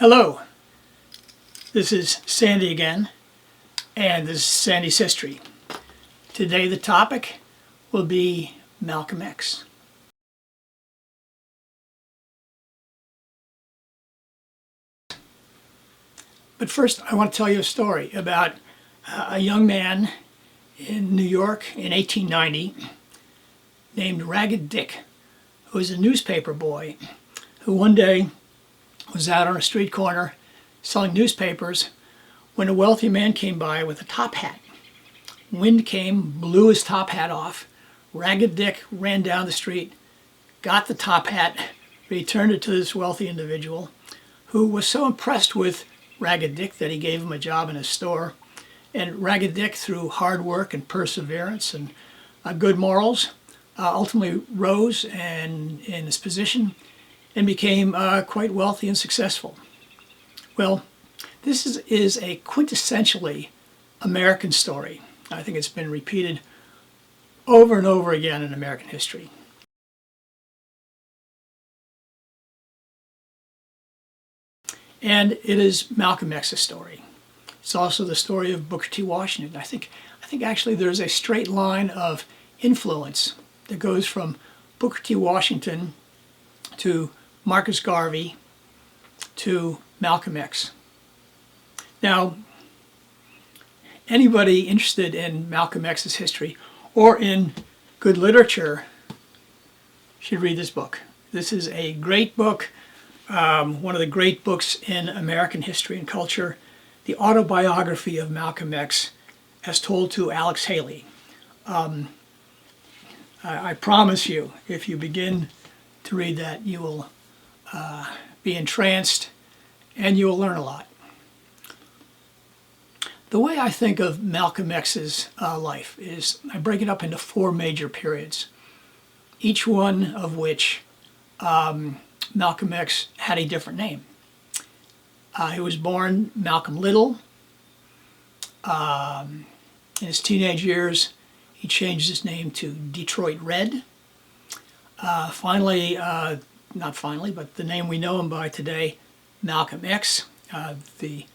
Hello, this is Sandy again, and this is Sandy's History. Today the topic will be Malcolm X. But first I want to tell you a story about a young man in New York in 1890 named Ragged Dick, who was a newspaper boy who one day was out on a street corner selling newspapers when a wealthy man came by with a top hat. Wind came, blew his top hat off. Ragged Dick ran down the street, got the top hat, returned it to this wealthy individual who was so impressed with Ragged Dick that he gave him a job in his store. And Ragged Dick, through hard work and perseverance and good morals, ultimately rose in his position and became quite wealthy and successful. Well, this is a quintessentially American story. I think it's been repeated over and over again in American history. And it is Malcolm X's story. It's also the story of Booker T. Washington. I think actually there's a straight line of influence that goes from Booker T. Washington to Marcus Garvey to Malcolm X. Now, anybody interested in Malcolm X's history or in good literature should read this book. This is a great book, one of the great books in American history and culture, The Autobiography of Malcolm X, as told to Alex Haley. I promise you, if you begin to read that, you will be entranced and you will learn a lot. The way I think of Malcolm X's life is I break it up into four major periods, each one of which Malcolm X had a different name. He was born Malcolm Little. In his teenage years, he changed his name to Detroit Red. Not finally, but the name we know him by today, Malcolm X, the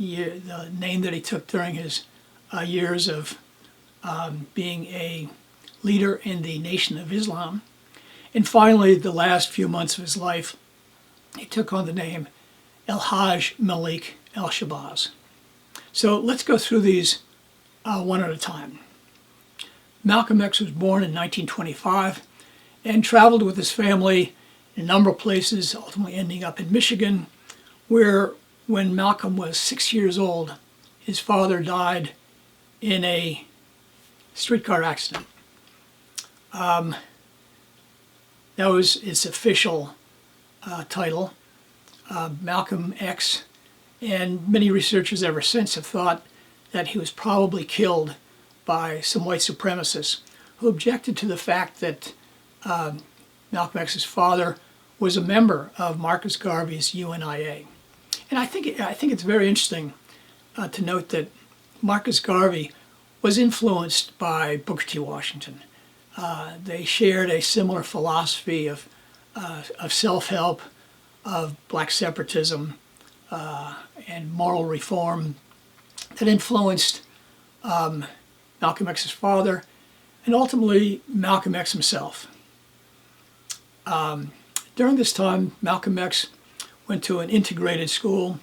name that he took during his years of being a leader in the Nation of Islam. And finally, the last few months of his life, he took on the name El-Hajj Malik El-Shabazz. So let's go through these one at a time. Malcolm X was born in 1925 and traveled with his family in a number of places, ultimately ending up in Michigan, where when Malcolm was 6 years old, his father died in a streetcar accident. That was its official title, Malcolm X, and many researchers ever since have thought that he was probably killed by some white supremacists who objected to the fact that Malcolm X's father was a member of Marcus Garvey's UNIA. And I think it's very interesting to note that Marcus Garvey was influenced by Booker T. Washington. They shared a similar philosophy of self-help, of black separatism, and moral reform that influenced Malcolm X's father and ultimately Malcolm X himself. During this time, Malcolm X went to an integrated school.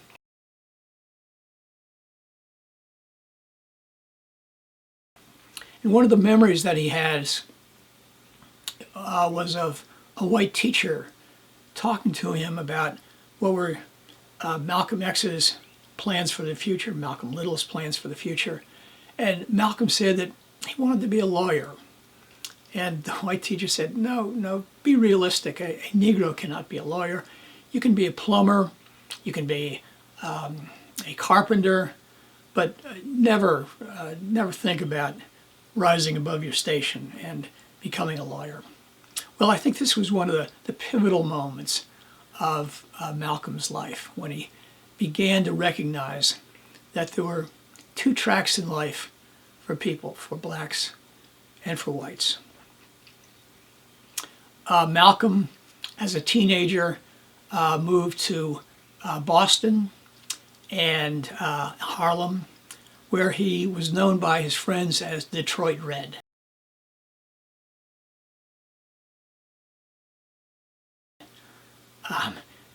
And one of the memories that he has was of a white teacher talking to him about what were Malcolm X's plans for the future, Malcolm Little's plans for the future. And Malcolm said that he wanted to be a lawyer. And the white teacher said, no, be realistic. A Negro cannot be a lawyer. You can be a plumber, you can be a carpenter, but never think about rising above your station and becoming a lawyer. Well, I think this was one of the pivotal moments of Malcolm's life when he began to recognize that there were two tracks in life for people, for blacks and for whites. Malcolm, as a teenager, moved to Boston and Harlem, where he was known by his friends as Detroit Red.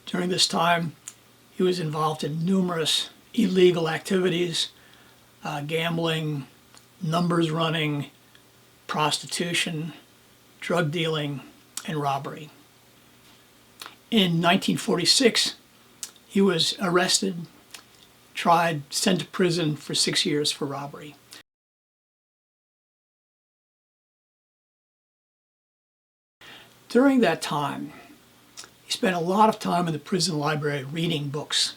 During this time, he was involved in numerous illegal activities, gambling, numbers running, prostitution, drug dealing, and robbery. In 1946, he was arrested, tried, sent to prison for 6 years for robbery. During that time, he spent a lot of time in the prison library reading books,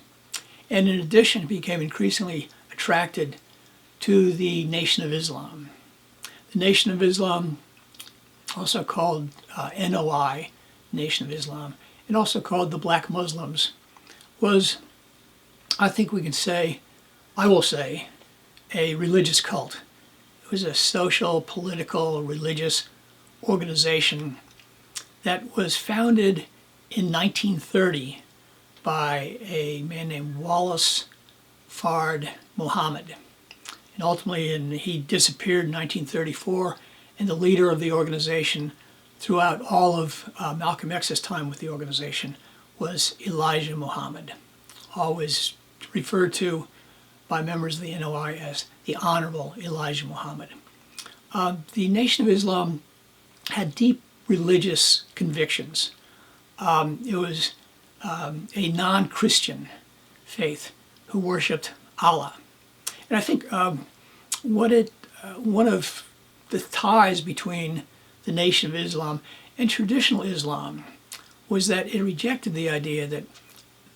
and in addition, became increasingly attracted to the Nation of Islam. The Nation of Islam, also called NOI, Nation of Islam, and also called the Black Muslims, was, I think we can say, I will say, a religious cult. It was a social, political, religious organization that was founded in 1930 by a man named Wallace Fard Muhammad. And ultimately, he disappeared in 1934, and the leader of the organization throughout all of Malcolm X's time with the organization was Elijah Muhammad, always referred to by members of the NOI as the Honorable Elijah Muhammad. The Nation of Islam had deep religious convictions. It was a non-Christian faith who worshipped Allah. And I think one of the ties between the Nation of Islam and traditional Islam was that it rejected the idea that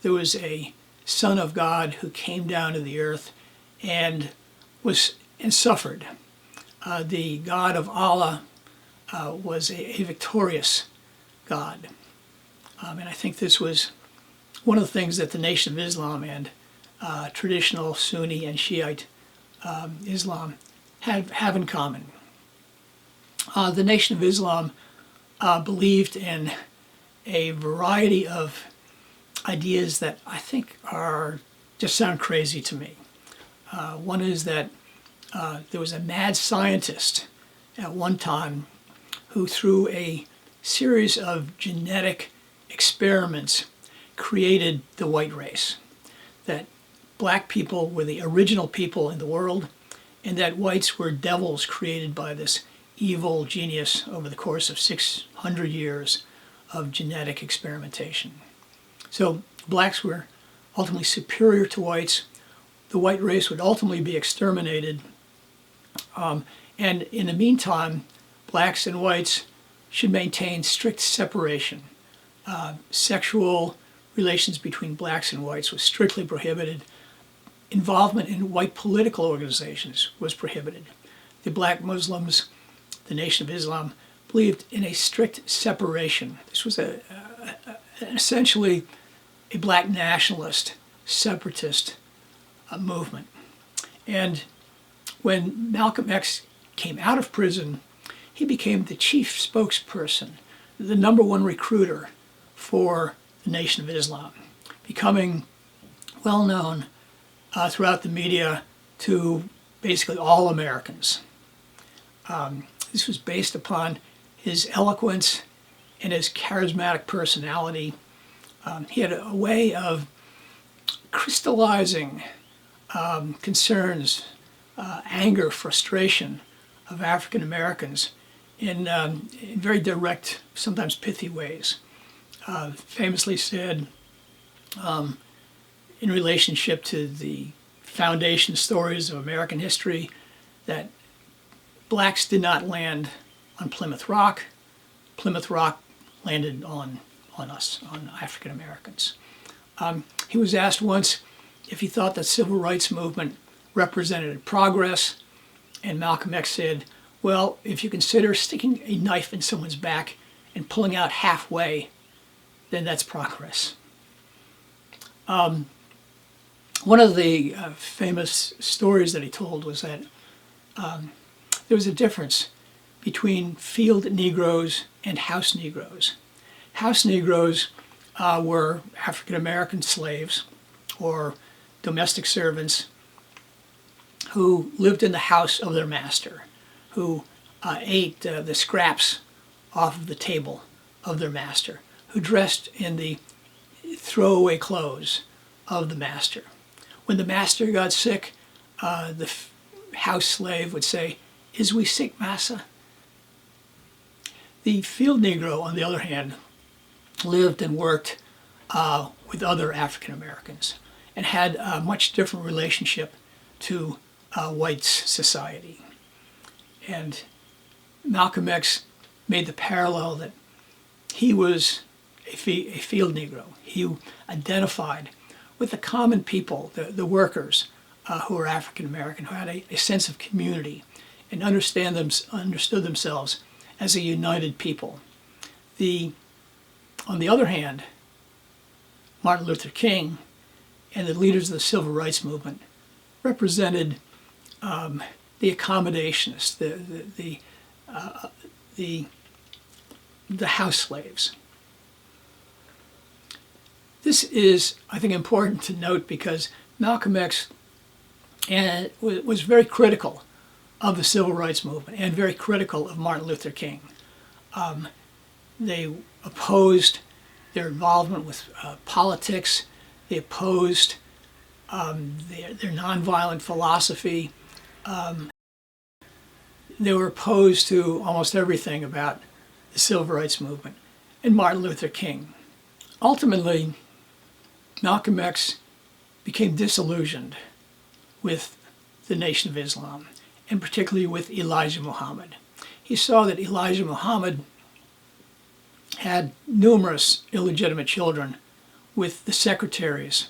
there was a Son of God who came down to the earth and suffered. The God of Allah was a victorious God. And I think this was one of the things that the Nation of Islam and traditional Sunni and Shiite Islam have in common. The Nation of Islam believed in a variety of ideas that I think just sound crazy to me. One is that there was a mad scientist at one time who, through a series of genetic experiments, created the white race. That black people were the original people in the world, and that whites were devils created by this evil genius over the course of 600 years of genetic experimentation. So blacks were ultimately superior to whites. The white race would ultimately be exterminated. And in the meantime, blacks and whites should maintain strict separation. Sexual relations between blacks and whites was strictly prohibited. Involvement in white political organizations was prohibited. The black Muslims, the Nation of Islam, believed in a strict separation. This was essentially a black nationalist, separatist movement. And when Malcolm X came out of prison, he became the chief spokesperson, the number one recruiter for the Nation of Islam, becoming well known throughout the media to basically all Americans. This was based upon his eloquence and his charismatic personality. He had a way of crystallizing concerns, anger, frustration of African Americans in very direct, sometimes pithy ways. Famously said, in relationship to the foundation stories of American history, that blacks did not land on Plymouth Rock. Plymouth Rock landed on us, on African Americans. He was asked once if he thought the civil rights movement represented progress, and Malcolm X said, well, if you consider sticking a knife in someone's back and pulling out halfway, then that's progress. One of the famous stories that he told was that there was a difference between field Negroes and house Negroes. House Negroes were African American slaves or domestic servants who lived in the house of their master, who ate the scraps off of the table of their master, who dressed in the throwaway clothes of the master. When the master got sick, the house slave would say, "Is we sick, massa?" The field Negro, on the other hand, lived and worked with other African Americans and had a much different relationship to white society. And Malcolm X made the parallel that he was a field Negro. He identified with the common people, the workers who were African American, who had a sense of community and understood themselves as a united people. On the other hand, Martin Luther King and the leaders of the Civil Rights Movement represented the accommodationists, the house slaves. This is, I think, important to note because Malcolm X was very critical of the Civil Rights Movement and very critical of Martin Luther King. They opposed their involvement with politics. They opposed their nonviolent philosophy. They were opposed to almost everything about the Civil Rights Movement and Martin Luther King. Ultimately, Malcolm X became disillusioned with the Nation of Islam, and particularly with Elijah Muhammad. He saw that Elijah Muhammad had numerous illegitimate children with the secretaries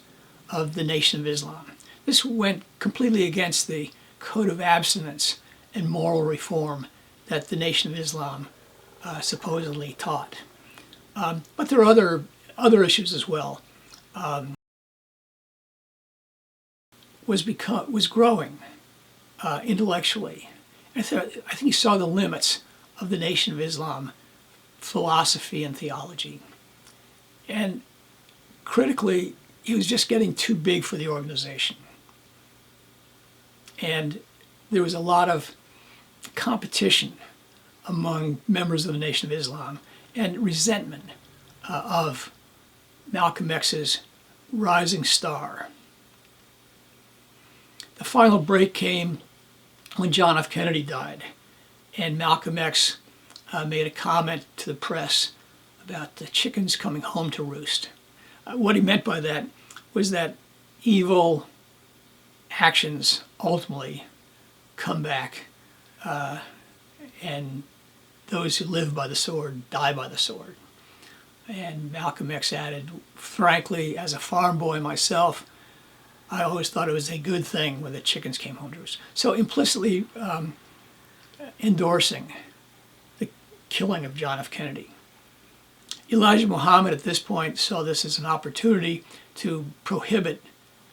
of the Nation of Islam. This went completely against the code of abstinence and moral reform that the Nation of Islam supposedly taught. But there are other issues as well. Was growing intellectually. I think he saw the limits of the Nation of Islam philosophy and theology. And critically, he was just getting too big for the organization. And there was a lot of competition among members of the Nation of Islam and resentment of Malcolm X's rising star. The final break came when John F. Kennedy died, and Malcolm X made a comment to the press about the chickens coming home to roost. What he meant by that was that evil actions ultimately come back, and those who live by the sword die by the sword. And Malcolm X added, frankly, as a farm boy myself, I always thought it was a good thing when the chickens came home to roost. So implicitly endorsing the killing of John F. Kennedy. Elijah Muhammad at this point saw this as an opportunity to prohibit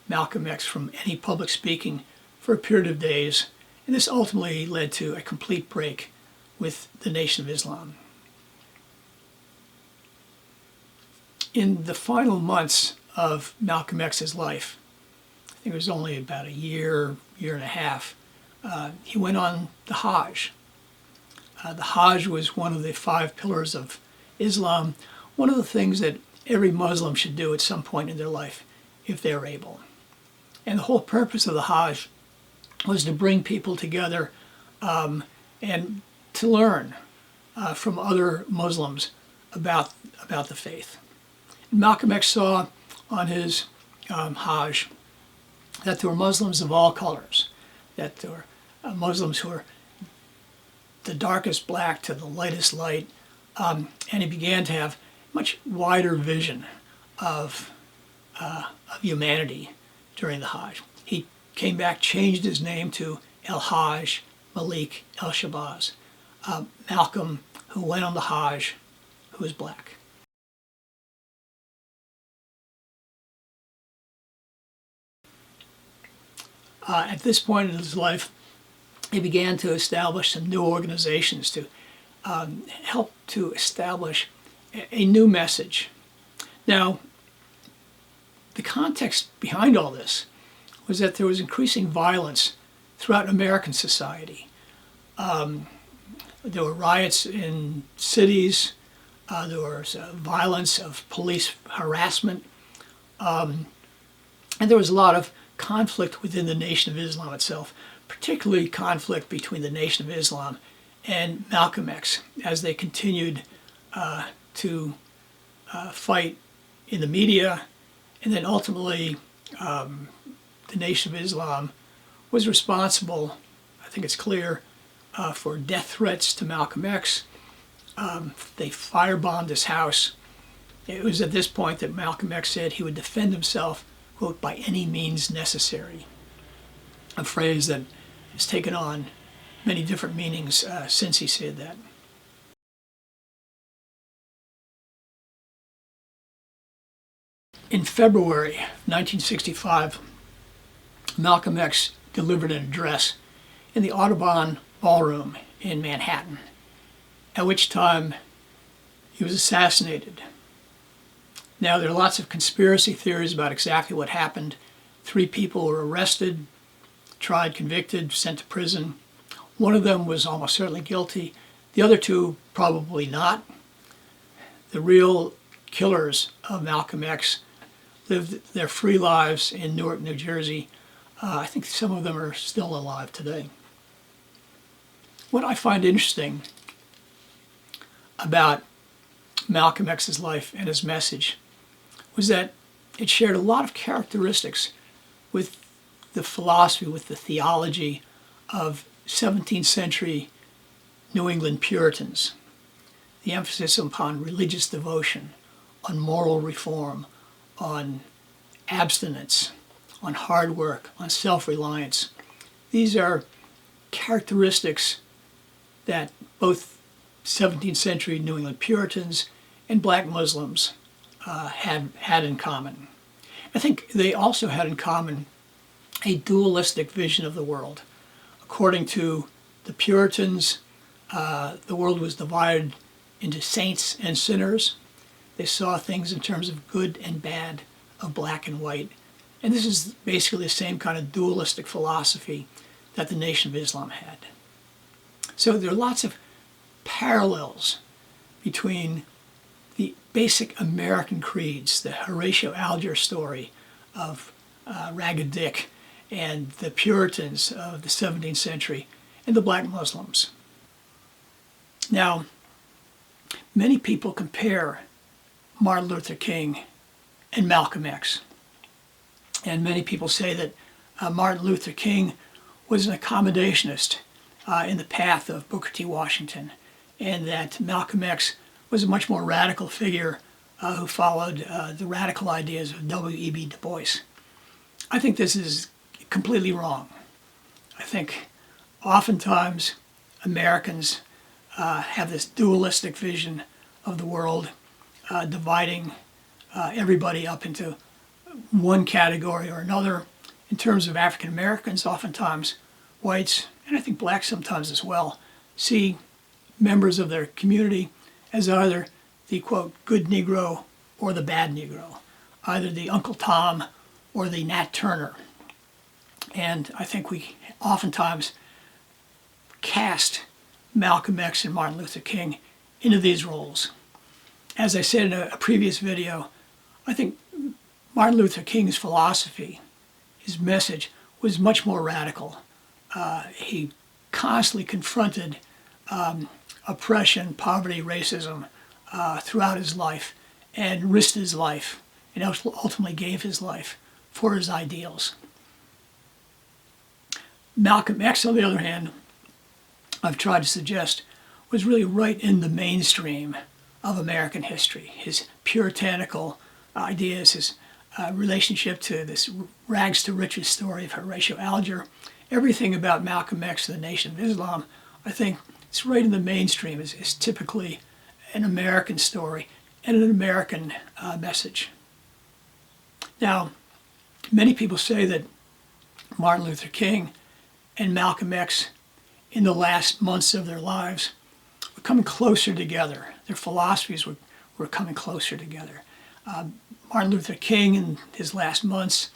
Malcolm X from any public speaking for a period of days, and this ultimately led to a complete break with the Nation of Islam. In the final months of Malcolm X's life, I think it was only about a year and a half, he went on the Hajj. The Hajj was one of the 5 pillars of Islam, one of the things that every Muslim should do at some point in their life if they're able. And the whole purpose of the Hajj was to bring people together and to learn from other Muslims about the faith. Malcolm X saw on his Hajj that there were Muslims of all colors, that there were Muslims who were the darkest black to the lightest light, and he began to have much wider vision of humanity during the Hajj. He came back, changed his name to El-Hajj Malik El-Shabazz, Malcolm who went on the Hajj, who was black. At this point in his life, he began to establish some new organizations to help to establish a new message, Now, the context behind all this was that there was increasing violence throughout American society. There were riots in cities, there was violence of police harassment, and there was a lot of conflict within the Nation of Islam itself, particularly conflict between the Nation of Islam and Malcolm X as they continued to fight in the media, and then ultimately the Nation of Islam was responsible, I think it's clear, for death threats to Malcolm X. They firebombed his house. It was at this point that Malcolm X said he would defend himself, quote, by any means necessary, a phrase that has taken on many different meanings since he said that. In February 1965, Malcolm X delivered an address in the Audubon Ballroom in Manhattan, at which time he was assassinated. Now, there are lots of conspiracy theories about exactly what happened. 3 people were arrested, tried, convicted, sent to prison. One of them was almost certainly guilty. The other 2 probably not. The real killers of Malcolm X lived their free lives in Newark, New Jersey. I think some of them are still alive today. What I find interesting about Malcolm X's life and his message was that it shared a lot of characteristics with the philosophy, with the theology of 17th century New England Puritans. The emphasis upon religious devotion, on moral reform, on abstinence, on hard work, on self-reliance. These are characteristics that both 17th century New England Puritans and black Muslims had in common. I think they also had in common a dualistic vision of the world. According to the Puritans, the world was divided into saints and sinners. They saw things in terms of good and bad, of black and white. And this is basically the same kind of dualistic philosophy that the Nation of Islam had. So there are lots of parallels between the basic American creeds, the Horatio Alger story of Ragged Dick, and the Puritans of the 17th century, and the black Muslims. Now, many people compare Martin Luther King and Malcolm X. And many people say that Martin Luther King was an accommodationist in the path of Booker T. Washington, and that Malcolm X was a much more radical figure who followed the radical ideas of W.E.B. Du Bois. I think this is completely wrong. I think oftentimes Americans have this dualistic vision of the world, dividing everybody up into one category or another. In terms of African Americans, oftentimes whites, and I think blacks sometimes as well, see members of their community as either the, quote, good Negro or the bad Negro, either the Uncle Tom or the Nat Turner. And I think we oftentimes cast Malcolm X and Martin Luther King into these roles. As I said in a previous video, I think Martin Luther King's philosophy, his message, was much more radical. He constantly confronted oppression, poverty, racism throughout his life, and risked his life, and ultimately gave his life for his ideals. Malcolm X, on the other hand, I've tried to suggest, was really right in the mainstream of American history. His puritanical ideas, his relationship to this rags to riches story of Horatio Alger, everything about Malcolm X and the Nation of Islam, I think it's right in the mainstream. It's typically an American story and an American message. Now, many people say that Martin Luther King and Malcolm X, in the last months of their lives, were coming closer together. Their philosophies were coming closer together. Martin Luther King in his last months,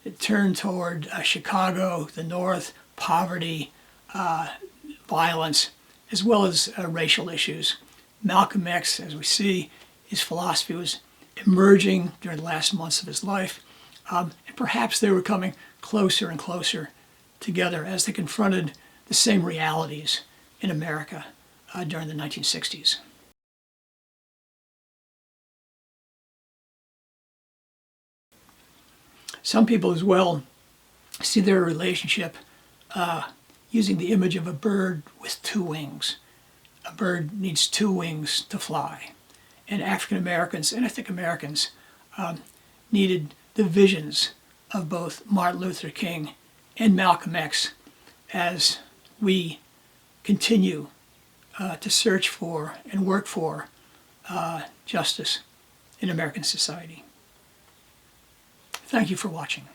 it turned toward Chicago, the North, poverty, violence, as well as racial issues. Malcolm X, as we see, his philosophy was emerging during the last months of his life, and perhaps they were coming closer and closer together as they confronted the same realities in America during the 1960s. Some people as well see their relationship using the image of a bird with two wings. A bird needs two wings to fly. And African Americans, and I think Americans, needed the visions of both Martin Luther King and Malcolm X as we continue to search for and work for justice in American society. Thank you for watching.